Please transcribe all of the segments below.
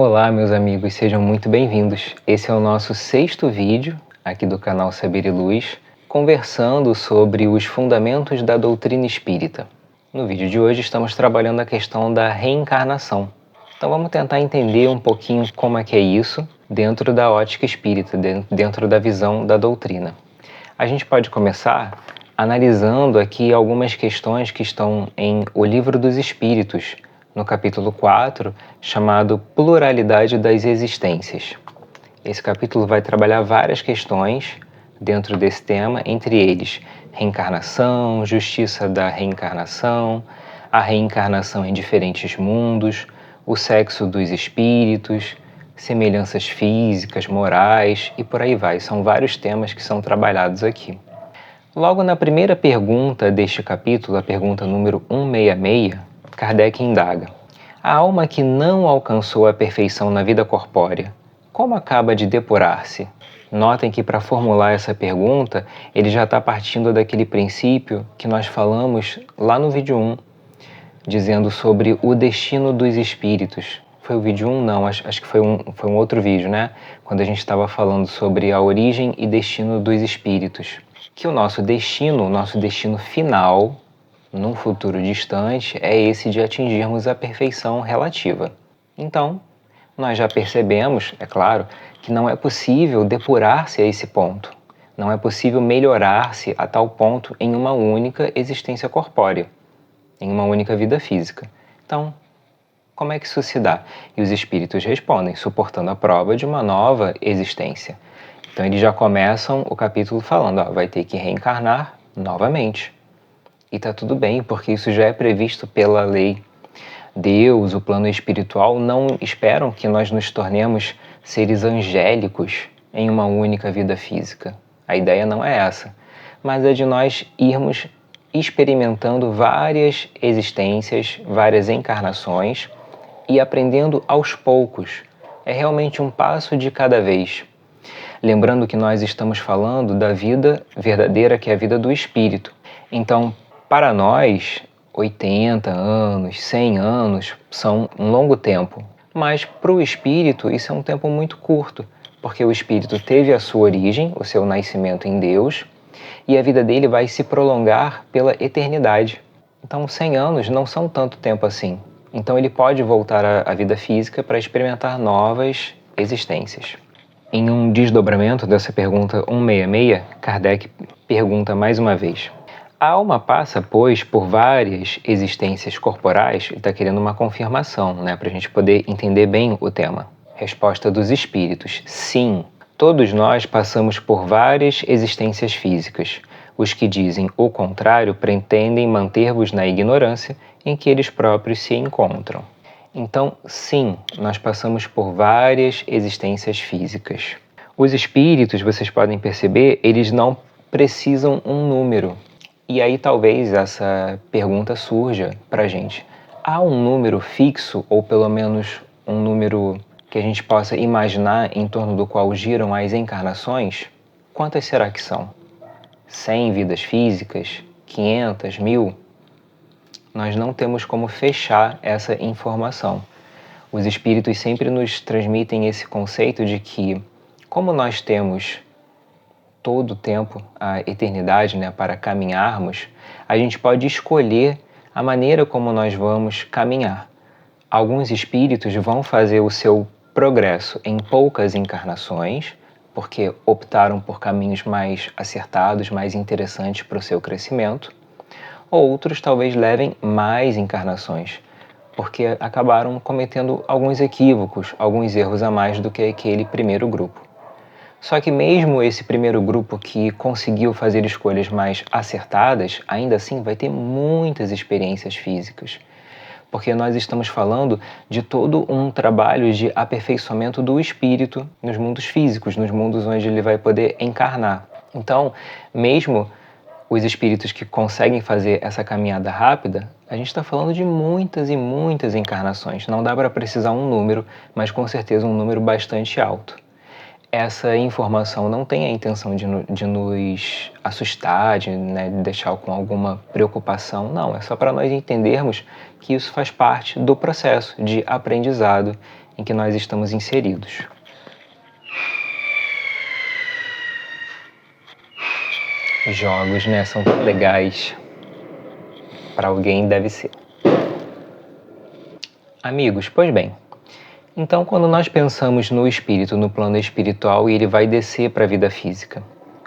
Olá, meus amigos, sejam muito bem-vindos. Esse é o nosso 6º vídeo aqui do canal Saber e Luz, conversando sobre os fundamentos da doutrina espírita. No vídeo de hoje estamos trabalhando a questão da reencarnação. Então vamos tentar entender um pouquinho como é que é isso dentro da ótica espírita, dentro da visão da doutrina. A gente pode começar analisando aqui algumas questões que estão em O Livro dos Espíritos, no capítulo 4, chamado Pluralidade das Existências. Esse capítulo vai trabalhar várias questões dentro desse tema, entre eles reencarnação, justiça da reencarnação, a reencarnação em diferentes mundos, o sexo dos espíritos, semelhanças físicas, morais e por aí vai. São vários temas que são trabalhados aqui. Logo na primeira pergunta deste capítulo, a pergunta número 166, Kardec indaga: a alma que não alcançou a perfeição na vida corpórea, como acaba de depurar-se? Notem que para formular essa pergunta, ele já está partindo daquele princípio que nós falamos lá no vídeo 1, dizendo sobre o destino dos espíritos. Foi o vídeo 1? Não, acho que foi um outro vídeo, né? Quando a gente estava falando sobre a origem e destino dos espíritos. Que o nosso destino final, num futuro distante, é esse de atingirmos a perfeição relativa. Então, nós já percebemos, é claro, que não é possível depurar-se a esse ponto. Não é possível melhorar-se a tal ponto em uma única existência corpórea, em uma única vida física. Então, como é que isso se dá? E os espíritos respondem, suportando a prova de uma nova existência. Então, eles já começam o capítulo falando, vai ter que reencarnar novamente. E está tudo bem, porque isso já é previsto pela lei. Deus, o plano espiritual, não esperam que nós nos tornemos seres angélicos em uma única vida física. A ideia não é essa, mas é de nós irmos experimentando várias existências, várias encarnações e aprendendo aos poucos. É realmente um passo de cada vez. Lembrando que nós estamos falando da vida verdadeira, que é a vida do espírito. Então, para nós, 80 anos, 100 anos são um longo tempo. Mas para o espírito isso é um tempo muito curto, porque o espírito teve a sua origem, o seu nascimento em Deus, e a vida dele vai se prolongar pela eternidade. Então 100 anos não são tanto tempo assim. Então ele pode voltar à vida física para experimentar novas existências. Em um desdobramento dessa pergunta 166, Kardec pergunta mais uma vez: a alma passa, pois, por várias existências corporais? Ele está querendo uma confirmação, né, para a gente poder entender bem o tema. Resposta dos espíritos: sim, todos nós passamos por várias existências físicas. Os que dizem o contrário pretendem manter-vos na ignorância em que eles próprios se encontram. Então, sim, nós passamos por várias existências físicas. Os espíritos, vocês podem perceber, eles não precisam um número. E aí talvez essa pergunta surja para a gente. Há um número fixo, ou pelo menos um número que a gente possa imaginar em torno do qual giram as encarnações? Quantas será que são? 100 vidas físicas? 500? 1000? Nós não temos como fechar essa informação. Os espíritos sempre nos transmitem esse conceito de que, como nós temos todo o tempo, a eternidade, né, para caminharmos, a gente pode escolher a maneira como nós vamos caminhar. Alguns espíritos vão fazer o seu progresso em poucas encarnações, porque optaram por caminhos mais acertados, mais interessantes para o seu crescimento. Outros talvez levem mais encarnações, porque acabaram cometendo alguns equívocos, alguns erros a mais do que aquele primeiro grupo. Só que mesmo esse primeiro grupo que conseguiu fazer escolhas mais acertadas, ainda assim vai ter muitas experiências físicas. Porque nós estamos falando de todo um trabalho de aperfeiçoamento do espírito nos mundos físicos, nos mundos onde ele vai poder encarnar. Então, mesmo os espíritos que conseguem fazer essa caminhada rápida, a gente está falando de muitas e muitas encarnações. Não dá para precisar um número, mas com certeza um número bastante alto. Essa informação não tem a intenção de nos assustar, de deixar com alguma preocupação, não. É só para nós entendermos que isso faz parte do processo de aprendizado em que nós estamos inseridos. Os jogos, né, são tão legais. Para alguém deve ser. Amigos, pois bem, então quando nós pensamos no espírito, no plano espiritual, e ele vai descer para a vida física,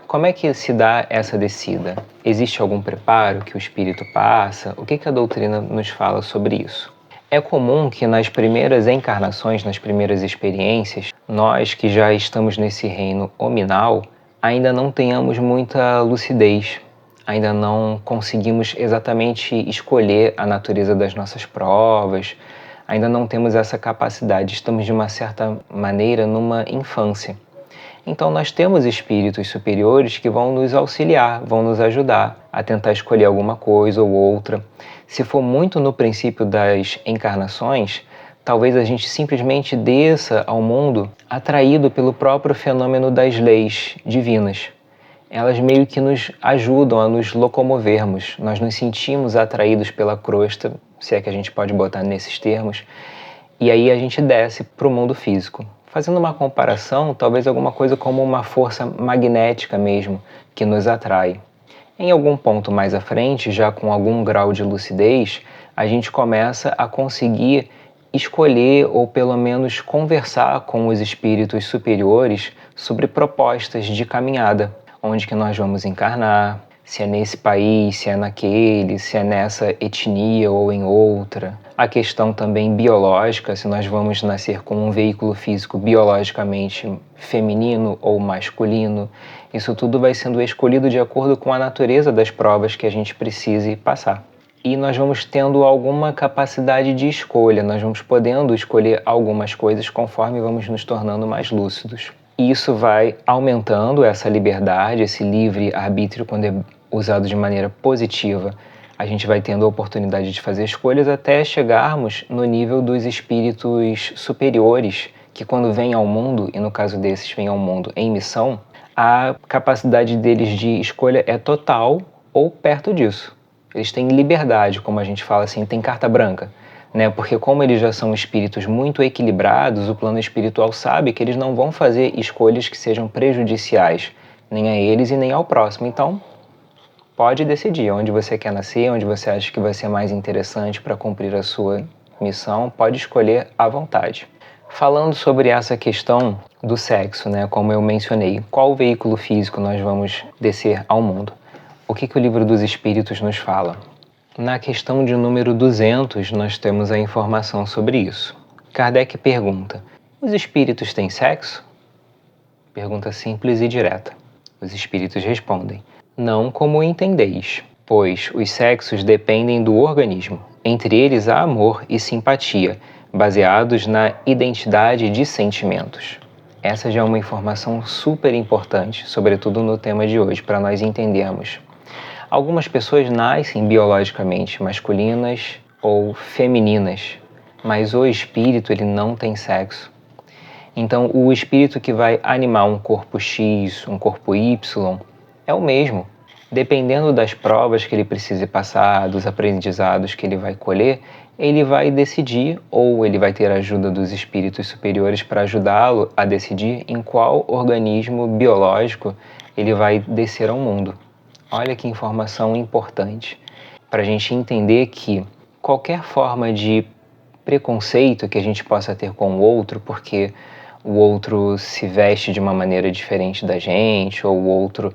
como é que se dá essa descida? Existe algum preparo que o espírito passa? O que a doutrina nos fala sobre isso? É comum que nas primeiras encarnações, nas primeiras experiências, nós que já estamos nesse reino hominal, ainda não tenhamos muita lucidez, ainda não conseguimos exatamente escolher a natureza das nossas provas, ainda não temos essa capacidade, estamos de uma certa maneira numa infância. Então nós temos espíritos superiores que vão nos auxiliar, vão nos ajudar a tentar escolher alguma coisa ou outra. Se for muito no princípio das encarnações, talvez a gente simplesmente desça ao mundo atraído pelo próprio fenômeno das leis divinas. Elas meio que nos ajudam a nos locomovermos, nós nos sentimos atraídos pela crosta, se é que a gente pode botar nesses termos, e aí a gente desce para o mundo físico. Fazendo uma comparação, talvez alguma coisa como uma força magnética mesmo, que nos atrai. Em algum ponto mais à frente, já com algum grau de lucidez, a gente começa a conseguir escolher ou pelo menos conversar com os espíritos superiores sobre propostas de caminhada, onde que nós vamos encarnar, se é nesse país, se é naquele, se é nessa etnia ou em outra. A questão também biológica, se nós vamos nascer com um veículo físico biologicamente feminino ou masculino. Isso tudo vai sendo escolhido de acordo com a natureza das provas que a gente precise passar. E nós vamos tendo alguma capacidade de escolha, nós vamos podendo escolher algumas coisas conforme vamos nos tornando mais lúcidos. E isso vai aumentando essa liberdade, esse livre-arbítrio, quando é usado de maneira positiva. A gente vai tendo a oportunidade de fazer escolhas até chegarmos no nível dos espíritos superiores, que quando vêm ao mundo, e no caso desses vêm ao mundo em missão, a capacidade deles de escolha é total ou perto disso. Eles têm liberdade, como a gente fala assim, tem carta branca. Né? Porque como eles já são espíritos muito equilibrados, o plano espiritual sabe que eles não vão fazer escolhas que sejam prejudiciais, nem a eles e nem ao próximo. Então, pode decidir onde você quer nascer, onde você acha que vai ser mais interessante para cumprir a sua missão, pode escolher à vontade. Falando sobre essa questão do sexo, né? Como eu mencionei, qual veículo físico nós vamos descer ao mundo? O que o Livro dos Espíritos nos fala? Na questão de número 200, nós temos a informação sobre isso. Kardec pergunta: os espíritos têm sexo? Pergunta simples e direta. Os espíritos respondem: não como entendeis, pois os sexos dependem do organismo. Entre eles há amor e simpatia, baseados na identidade de sentimentos. Essa já é uma informação super importante, sobretudo no tema de hoje, para nós entendermos. Algumas pessoas nascem biologicamente masculinas ou femininas, mas o espírito ele não tem sexo. Então, o espírito que vai animar um corpo X, um corpo Y, é o mesmo. Dependendo das provas que ele precise passar, dos aprendizados que ele vai colher, ele vai decidir, ou ele vai ter a ajuda dos espíritos superiores para ajudá-lo a decidir em qual organismo biológico ele vai descer ao mundo. Olha que informação importante para a gente entender que qualquer forma de preconceito que a gente possa ter com o outro, porque o outro se veste de uma maneira diferente da gente, ou o outro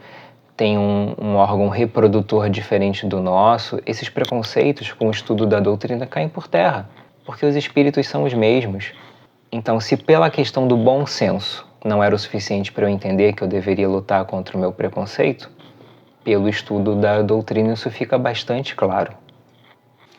tem um órgão reprodutor diferente do nosso, esses preconceitos com o estudo da doutrina caem por terra, porque os espíritos são os mesmos. Então, se pela questão do bom senso não era o suficiente para eu entender que eu deveria lutar contra o meu preconceito, pelo estudo da doutrina isso fica bastante claro.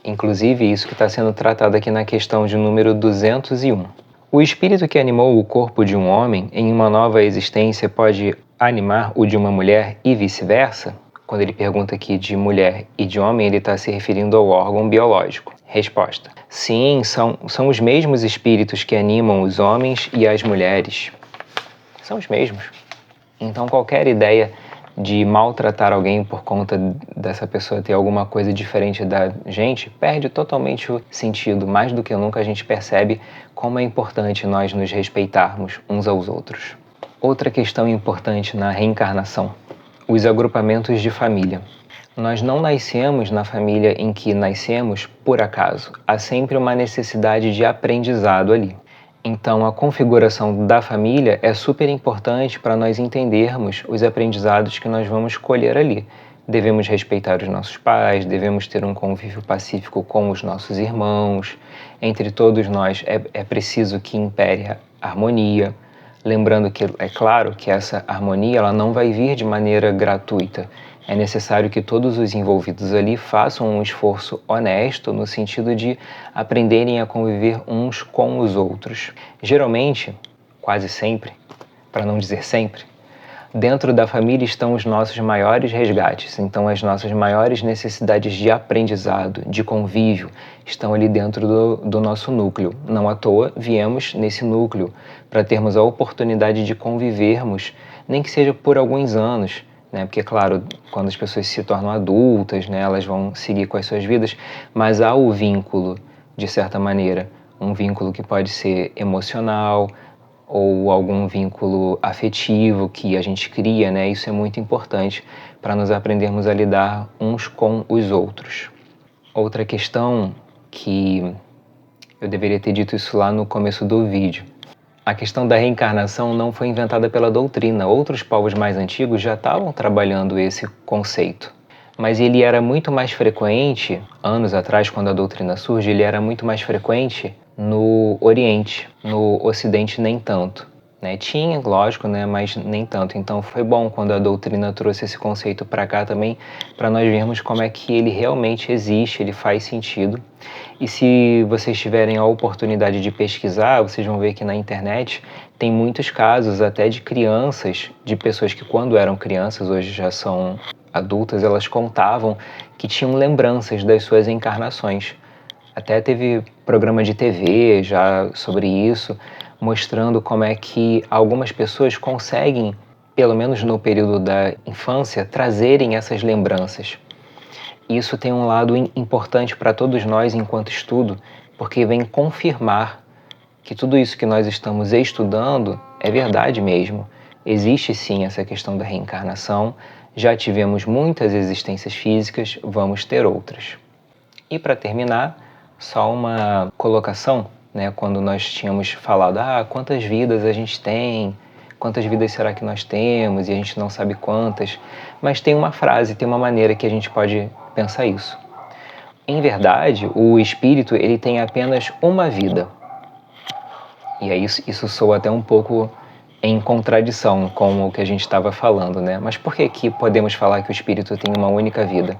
Inclusive isso que está sendo tratado aqui na questão de número 201. O espírito que animou o corpo de um homem em uma nova existência pode animar o de uma mulher e vice-versa? Quando ele pergunta aqui de mulher e de homem, ele está se referindo ao órgão biológico. Resposta: sim, são os mesmos espíritos que animam os homens e as mulheres. São os mesmos. Então qualquer ideia de maltratar alguém por conta dessa pessoa ter alguma coisa diferente da gente, perde totalmente o sentido. Mais do que nunca a gente percebe como é importante nós nos respeitarmos uns aos outros. Outra questão importante na reencarnação: os agrupamentos de família. Nós não nascemos na família em que nascemos por acaso. Há sempre uma necessidade de aprendizado ali. Então, a configuração da família é super importante para nós entendermos os aprendizados que nós vamos colher ali. Devemos respeitar os nossos pais, devemos ter um convívio pacífico com os nossos irmãos. Entre todos nós é preciso que impere a harmonia. Lembrando que, é claro, que essa harmonia ela não vai vir de maneira gratuita. É necessário que todos os envolvidos ali façam um esforço honesto no sentido de aprenderem a conviver uns com os outros. Geralmente, quase sempre, para não dizer sempre, dentro da família estão os nossos maiores resgates. Então, as nossas maiores necessidades de aprendizado, de convívio, estão ali dentro do nosso núcleo. Não à toa, viemos nesse núcleo para termos a oportunidade de convivermos, nem que seja por alguns anos, né? Porque, claro, quando as pessoas se tornam adultas, né, elas vão seguir com as suas vidas, mas há o vínculo, de certa maneira, um vínculo que pode ser emocional ou algum vínculo afetivo que a gente cria, né? Isso é muito importante para nós aprendermos a lidar uns com os outros. Outra questão que eu deveria ter dito isso lá no começo do vídeo. A questão da reencarnação não foi inventada pela doutrina. Outros povos mais antigos já estavam trabalhando esse conceito. Mas ele era muito mais frequente, anos atrás, quando a doutrina surge, ele era muito mais frequente no Oriente. No Ocidente, nem tanto. Né? Tinha, lógico, né? Mas nem tanto. Então foi bom quando a doutrina trouxe esse conceito para cá também, para nós vermos como é que ele realmente existe, ele faz sentido. E se vocês tiverem a oportunidade de pesquisar, vocês vão ver que na internet tem muitos casos até de crianças, de pessoas que quando eram crianças, hoje já são adultas, elas contavam que tinham lembranças das suas encarnações. Até teve programa de TV já sobre isso, mostrando como é que algumas pessoas conseguem, pelo menos no período da infância, trazerem essas lembranças. Isso tem um lado importante para todos nós enquanto estudo, porque vem confirmar que tudo isso que nós estamos estudando é verdade mesmo. Existe sim essa questão da reencarnação, já tivemos muitas existências físicas, vamos ter outras. E para terminar, só uma colocação, né? Quando nós tínhamos falado, quantas vidas a gente tem, quantas vidas será que nós temos, e a gente não sabe quantas, mas tem uma frase, tem uma maneira que a gente pode pensar isso. Em verdade, o espírito ele tem apenas uma vida. E aí isso soa até um pouco em contradição com o que a gente estava falando, né? Mas por que podemos falar que o espírito tem uma única vida?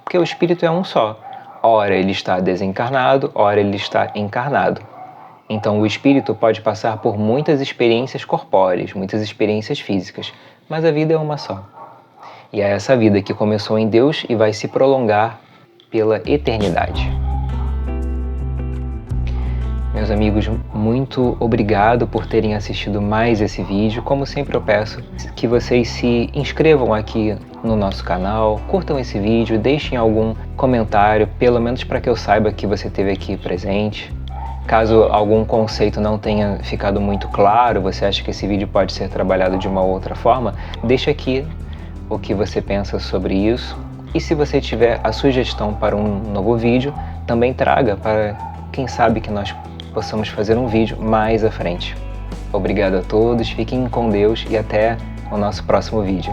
Porque o espírito é um só. Ora ele está desencarnado, ora ele está encarnado. Então o espírito pode passar por muitas experiências corpóreas, muitas experiências físicas, mas a vida é uma só. E é essa vida que começou em Deus e vai se prolongar pela eternidade. Meus amigos, muito obrigado por terem assistido mais esse vídeo. Como sempre eu peço que vocês se inscrevam aqui no nosso canal, curtam esse vídeo, deixem algum comentário, pelo menos para que eu saiba que você esteve aqui presente. Caso algum conceito não tenha ficado muito claro, você acha que esse vídeo pode ser trabalhado de uma outra forma, deixa aqui o que você pensa sobre isso. E se você tiver a sugestão para um novo vídeo, também traga para quem sabe que nós possamos fazer um vídeo mais à frente. Obrigado a todos, fiquem com Deus e até o nosso próximo vídeo.